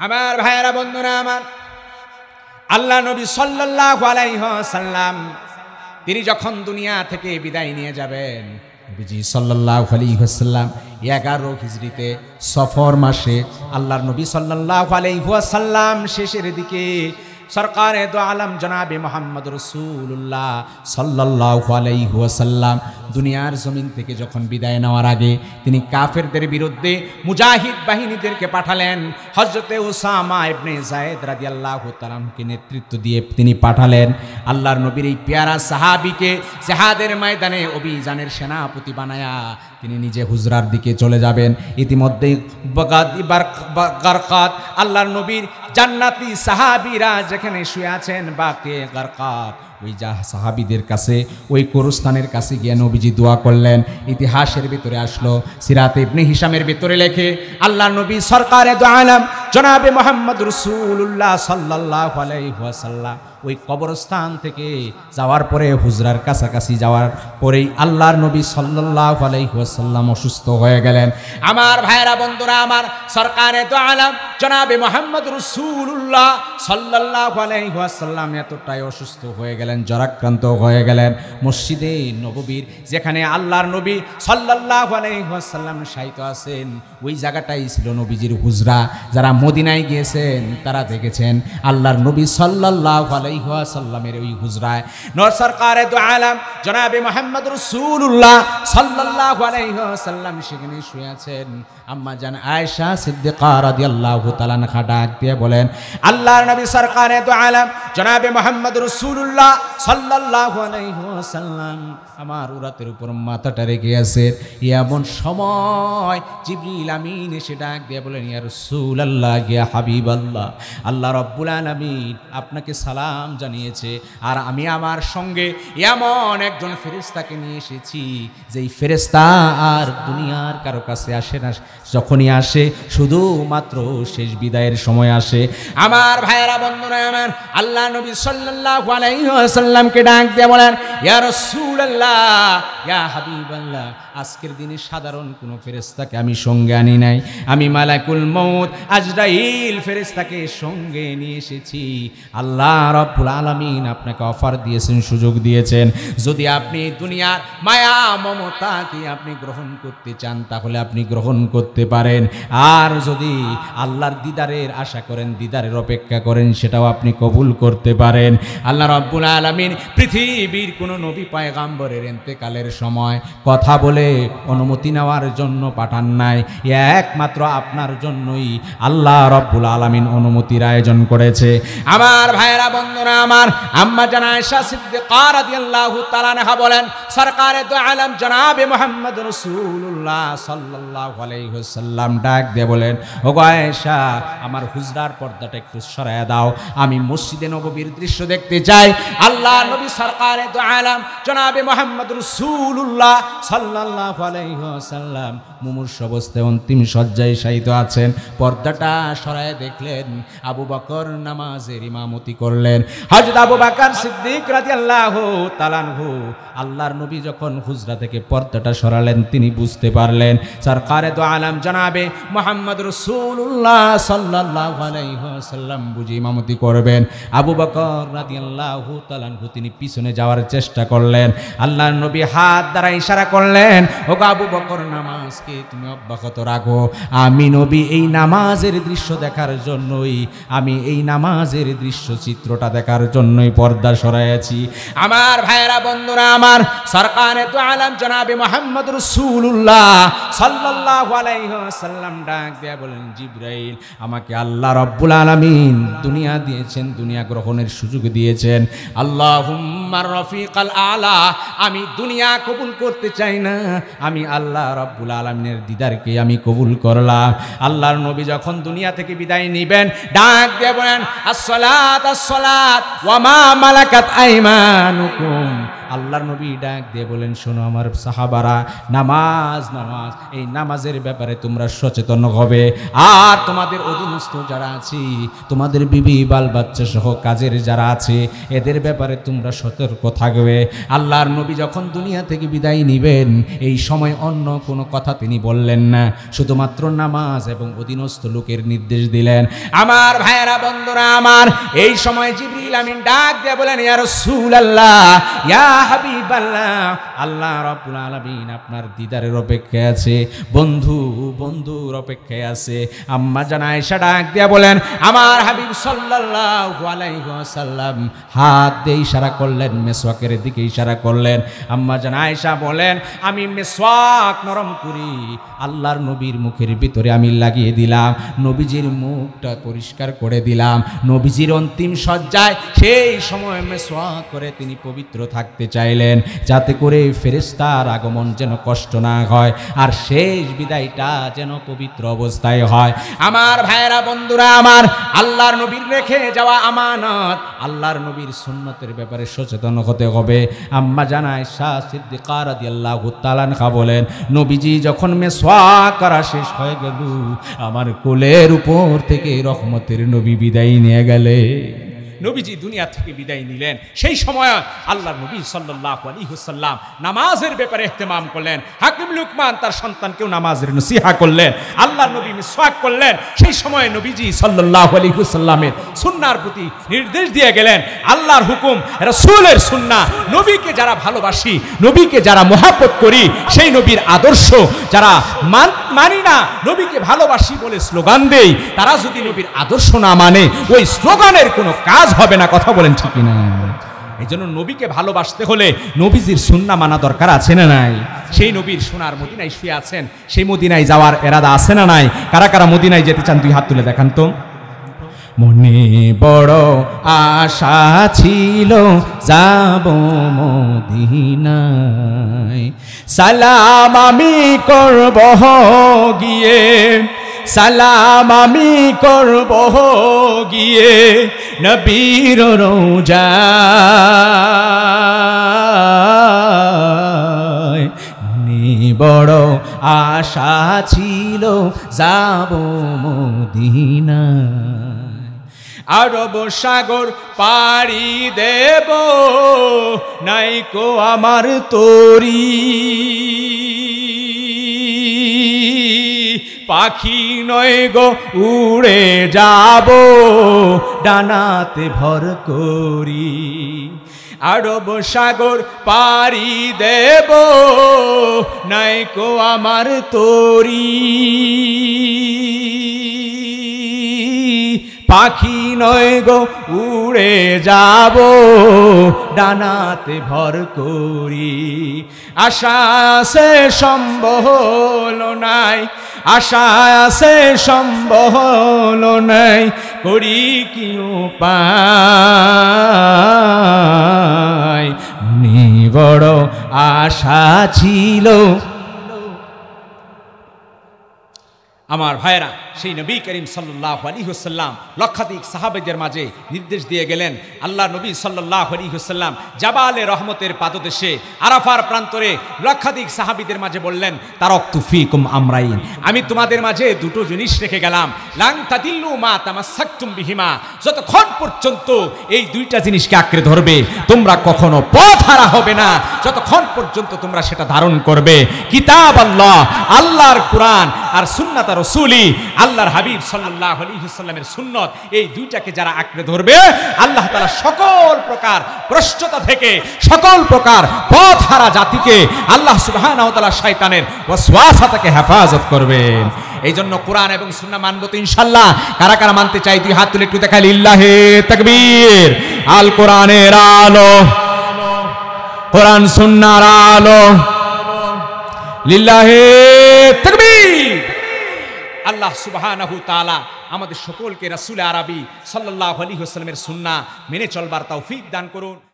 আমার ভাইয়েরা বন্ধুরা আমার, আল্লাহ নবী সাল্লাল্লাহু আলাইহি ওয়াসাল্লাম তিনি যখন দুনিয়া থেকে বিদায় নিয়ে যাবেন, নবীজি সাল্লাল্লাহু আলাইহি ওয়াসাল্লাম 11 হিজরিতে সফর মাসে আল্লাহর নবী সাল্লাল্লাহু আলাইহি ওয়াসাল্লাম শেষের দিকে সরকারে দো আলম জনাবে মোহাম্মদ রাসূলুল্লাহ সাল্লাল্লাহু আলাইহি ওয়াসাল্লাম দুনিয়ার জমিন থেকে যখন বিদায় নেওয়ার আগে তিনি কাফেরদের বিরুদ্ধে মুজাহিদ বাহিনীদেরকে পাঠালেন। হযরতে উসামা ইবনে যায়েদ রাদিয়াল্লাহু তাআলাকে নেতৃত্ব দিয়ে তিনি পাঠালেন। আল্লাহর নবীর এই পেয়ারা সাহাবীকে জিহাদের ময়দানে অভিযানের সেনাপতি বানায়া তিনি নিজে হুজরার দিকে চলে যাবেন। ইতিমধ্যে গারকাত আল্লাহর নবীর জান্নাতি সাহাবীরা যেখানে শুয়ে আছেন বাকে গারকাত, ওই সাহাবীদের কাছে ওই কোরস্থানের কাছে গিয়ে নবীজি দোয়া করলেন। ইতিহাসের ভিতরে আসলো, সিরাত ইবনে হিশামের ভিতরে লেখে আল্লাহর নবী সরকারে দো আলম জনাবে মুহাম্মদ রাসূলুল্লাহ সাল্লাল্লাহু আলাইহি ওয়াসাল্লাম ওই কবরস্থান থেকে যাওয়ার পরে হুজরার কাছাকাছি যাওয়ার পরেই আল্লাহর নবী সাল্লাল্লাহু আলাইহি ওয়াসাল্লাম অসুস্থ হয়ে গেলেন। আমার ভাইরা বন্ধুরা আমার, সরকারে দো আলম জনাবে মুহাম্মদ রাসূলুল্লাহ সাল্লাল্লাহু আলাইহি ওয়াসাল্লাম এতটাই অসুস্থ হয়ে গেলেন, জ্বরাক্রান্ত হয়ে গেলেন। মসজিদে নববীর যেখানে আল্লাহর নবী সাল্লাল্লাহু আলাইহি ওয়াসাল্লাম শায়িত আছেন, ওই জায়গাটাই ছিল নবীজির হুজরা। যারা মদিনায় গিয়েছেন তারা দেখেছেন আল্লাহর নবী সাল্লাল্লাহু আলাইহি ওয়াসাল্লামের ওই হুজরায় সরকারে দো আলম জনাবে মুহাম্মদ রাসূলুল্লাহ সাল্লাল্লাহু আলাইহি ওয়াসাল্লাম সেখানে শুয়ে আছেন। আম্মা জান আয়েশা সিদ্দিকা রাদিয়াল্লাহু তাআলা আনহা ডাক দিয়ে বলেন, আল্লাহর নবী সরকারে দো আলম জনাবে মুহাম্মদ রাসূলুল্লাহ সাল্লাল্লাহু আলাইহি ওয়াসাল্লাম আমার উরাতের উপর মাথাটা রেখে আছে। এমন সময় জিবরিল আমিন এসে ডাক দিয়ে বলেন, ইয়া রাসূলুল্লাহ, ইয়া হাবিবাল্লাহ, আল্লাহ রাব্বুল আলামিন আপনাকে সালাম জানিয়েছে, আর আমি আমার সঙ্গে এমন একজন ফেরেশতাকে নিয়ে এসেছি যেই ফেরেশতা আর দুনিয়ার কারো কাছে আসে না, যখনই আসে শুধুমাত্র শেষ বিদায়ের সময় আসে। আমার ভাইয়েরা বন্ধুরা আমার, আল্লাহ নবী সাল্লাল্লাহু আলাইহি ওয়াসাল্লামকে ডাক দিয়ে বলেন, ইয়া রাসূলুল্লাহ, ইয়া হাবিবাল্লাহ, আজকের দিনে সাধারণ কোনো ফেরেশতাকে আমি সঙ্গে আনি নাই, আমি মালাকুল মউত আজরাইল ফেরেশতাকে সঙ্গে নিয়ে এসেছি। আল্লাহ রাব্বুল আলামিন আপনাকে অফার দিয়েছেন, সুযোগ দিয়েছেন, যদি আপনি দুনিয়ার মায়া মমতাকে আপনি গ্রহণ করতে চান তাহলে আপনি গ্রহণ করতে পারেন, আর যদি আল্লাহর দিদারের আশা করেন, দিদারের অপেক্ষা করেন, সেটাও আপনি কবুল করতে পারেন। আল্লাহ রাব্বুল আলামিন পৃথিবীর কোনো নবী পয়গাম্বরের ইন্তেকালের সময় কথা বলে অনুমতি নেওয়ার জন্য পাঠান নাই, একমাত্র আপনার জন্যই আল্লাহ রাব্বুল আলামিন অনুমতির আয়োজন করেছে। আমার ভাইয়েরা বন্ধুরা আমার, আম্মা জান আয়েশা সিদ্দিকা রাদিয়াল্লাহু তাআলা আনহা বলেন, সরকারে দো আলম জনাবে মুহাম্মদ রাসূলুল্লাহ সাল্লাল্লাহু আলাইহি ওয়াসাল্লাম ডাক দিয়ে বলেন, ওগো আয়েশা, আমার হুজরার পর্দাটা একটু সরায়া দাও, আমি মসজিদে নববীর দৃশ্য দেখতে চাই। আল্লাহ নবী সরকারে দো আলম জনাবে মুহাম্মদ রাসূলুল্লাহ সাল্লাল্লাহু আলাইহি ওয়াসাল্লাম মুমূর্ষ অবস্থায় অন্তিম শয্যায় শায়িত আছেন। পর্দাটা সরায় দেখলেন, আবু বকর নামাজের ইমামতি করলেন। হযরত আবু বকর সিদ্দিক রাদিয়াল্লাহু তাআলা আনহু আল্লাহর নবী যখন হুজরা থেকে পর্দাটা সরালেন তিনি বুঝতে পারলেন সরকারে দো আলম জনাবে মুহাম্মদ রাসূলুল্লাহ সাল্লাল্লাহু আলাইহি ওয়াসাল্লাম বুঝি ইমামতি করবেন। আবু বকর রাদিয়াল্লাহু তাআলা আনহু তিনি পিছনে যাওয়ার চেষ্টা করলেন। আল্লাহর নবী হাত দ্বারা ইশারা করলেন, ওগো আবু বকর, নামাজকে তুমি অব্যাহত রাখো, আমি নবী এই নামাজের দৃশ্য দেখার জন্যই, আমি এই নামাজের দৃশ্য চিত্রটা দেখার জন্যই পর্দা সরাইয়াছি। আমার ভাইয়েরা বন্ধুরা আমার, সরকারে দো আলম জনাবে মুহাম্মদ রাসূলুল্লাহ সাল্লাল্লাহু আলাইহি ওয়াসাল্লাম ডাক দিয়ে বলেন, জিবরাইল, আমাকে আল্লাহ রাব্বুল আলামিন দুনিয়া দিয়েছেন, দুনিয়া গ্রহণের সুযোগ দিয়েছেন। আল্লাহুম্মা রফিকাল আলা, আমি দুনিয়া কবুল করতে চাই না, আমি আল্লাহ রাব্বুল আলামিনের দিদারকে আমি কবুল করলাম। আল্লাহর নবী যখন দুনিয়া থেকে বিদায় নেবেন ডাক দিয়ে বলেন, আসসালাত আসসালাত ওয়া মা মালাকাত আইমানুকুম, আল্লাহর নবী ডাক দিয়ে বলেন, শোনো আমার সাহাবারা, নামাজ নামাজ এই নামাজের ব্যাপারে তোমরা সচেতন হবে। আর তোমাদের অধীনস্থ যারা আছে, তোমাদের বিবি বাল বাচ্চা সহ কাজের যারা আছে, এদের ব্যাপারে তোমরা সতর্ক থাকবে। আল্লাহর নবী যখন দুনিয়া থেকে বিদায় নিবেন, এই সময় অন্য কোনো কথা তিনি বললেন না, শুধুমাত্র নামাজ এবং অধীনস্থ লোকের নির্দেশ দিলেন। আমার ভাইয়েরা, বন্ধুরা আমার, এই সময় জিবরিল আমিন ডাক দিয়ে বলেন, ইয়া রাসূলুল্লাহ, ইয়া হাবিবাল্লাহ, আল্লাহ রাব্বুল আলামিন আপনার দিদারের অপেক্ষায় আছে, বন্ধুর অপেক্ষায় আছে। আম্মা জান আয়েশা ডাক দিয়ে বলেন, আমার হাবিব সাল্লাল্লাহু আলাইহি ওয়াসাল্লাম হাত দিয়ে ইশারা করলেন, মেসওয়াকের দিকে ইশারা করলেন। আম্মা জান আয়েশা বলেন, আমি মেসওয়াক নরম করি আল্লাহর নবীর মুখের ভিতরে আমি লাগিয়ে দিলাম, নবীজির মুখটা পরিষ্কার করে দিলাম। নবীজির অন্তিম সজ্জায় সেই সময় মেসওয়াক করে তিনি পবিত্র থাকতে চাইলেন, যাতে করে ফেরেশতার আগমন যেন কষ্ট না হয়, আর শেষ বিদায়টা যেন পবিত্র অবস্থায় হয়। আমার ভাইয়েরা, বন্ধুরা আমার, আল্লাহর নবীর রেখে যাওয়া আমানত, আল্লাহর নবীর সুন্নতের ব্যাপারে সচেতন হতে হবে। আম্মা জান আয়েশা সিদ্দিকা রাদিয়াল্লাহু তাআলা আনহা বলেন, নবীজি যখন মেসওয়াক করা শেষ হয়ে গেল, আমার কোলের উপর থেকে রহমতের নবী বিদায় নিয়ে গেলে। নবীজি দুনিয়া থেকে বিদায় নিলেন, সেই সময় আল্লাহর নবী সাল্লাল্লাহু আলাইহি ওয়াসাল্লাম নামাজের ব্যাপারে ইহতিমাম করলেন। হাকিম লুকমান তার সন্তানকেও নামাজের নসিহা করলেন। আল্লাহর নবী মিসওয়াক করলেন, সেই সময় নবীজি সাল্লাল্লাহু আলাইহি ওয়াসাল্লামের সুন্নাহর প্রতি নির্দেশ দিয়ে গেলেন। আল্লাহর হুকুম, রাসূলের সুন্নাহ, নবীকে যারা ভালোবাসি, নবীকে যারা মহব্বত করি, সেই নবীর আদর্শ যারা মানি না, নবীকে ভালোবাসি বলে স্লোগান দেই, তারা যদি নবীর আদর্শ না মানে, ওই স্লোগানের কোনো কাজ হবে না। কথা বলেন ঠিক না? এই জন্য নবীকে ভালোবাসতে হলে নবীজির সুন্নাহ মানা দরকার আছে না নাই? সেই নবীর সোনার মদিনায় শুয়ে আছেন, সেই মদিনায় যাওয়ার এরাদা আছে না নাই? কারা কারা মদিনায় যেতে চান দুই হাত তুলে দেখান তো। মনে বড় আশা ছিল যাব মদিনায়, সালাম আমি করব গিয়ে, সালাম আমি করব গিয়ে নবীর রওজায়। মনে বড় আশা ছিল যাব মদিনায়, আরব সাগর পাড়ি দেব নাইকো আমার তরি, পাখি নয় গো উড়ে যাব ডানাতে ভর করি, আরব সাগর পাড়ি দেব নাইকো আমার তরি, পাখি নয় গো উড়ে যাব ডানাতে ভর করি। আশা আছে সম্বল নাই, আশা আছে সম্বল নাই, করি কি উপায়। মনে বড় আশা ছিল। আমার ভাইরা, সেই নবী করিম সাল্লাল্লাহু আলাইহি ওয়াসাল্লাম লক্ষাধিক সাহাবাদের মাঝে নির্দেশ দিয়ে গেলেন। আল্লাহ নবী সাল্লাল্লাহু আলাইহি ওয়াসাল্লাম জাবালে রহমতের পাদদেশে আরাফার প্রান্তরে লক্ষাধিক সাহাবীদের মাঝে বললেন, তারাকতু ফীকুম আমরাইন, আমি তোমাদের মাঝে দুটো জিনিস রেখে গেলাম, লান তাদিল্লু মা তামাসসাকতুম বিহিমা, যতক্ষণ পর্যন্ত এই দুইটা জিনিসকে আঁকড়ে ধরবে তোমরা কখনো পথ হারা হবে না, যতক্ষণ পর্যন্ত তোমরা সেটা ধারণ করবে। কিতাব আল্লাহ, আল্লাহর কুরআন, আর সুন্নাত রাসূলি, আল্লাহর হাবিব সাল্লাল্লাহু আলাইহি ওয়াসাল্লামের সুন্নত, এই দুইটাকে যারা আঁকড়ে ধরবে, আল্লাহ তাআলা সকল প্রকার ভ্রষ্টতা থেকে, সকল প্রকার পথ হারা জাতিকে আল্লাহ সুবহানাহু ওয়া তাআলা শয়তানের ওয়াসওয়াসা থেকে হেফাজত করবেন। এই জন্য কোরআন এবং সুন্নাহ মানব তো ইনশাআল্লাহ। কারা কারা মানতে চাই দুই হাত তুলে একটু দেখাই, লিল্লাহি তাকবীর। আল কোরআনের আলো, কোরআন সুন্নাহর আলো, লিল্লাহি তাকবীর। আল্লাহ সুবহানাহু তাআলা আমাদের সকলকে রাসূল আরবি সাল্লাল্লাহু আলাইহি ওয়াসাল্লামের সুন্নাহ মেনে চলবার তৌফিক দান করুন।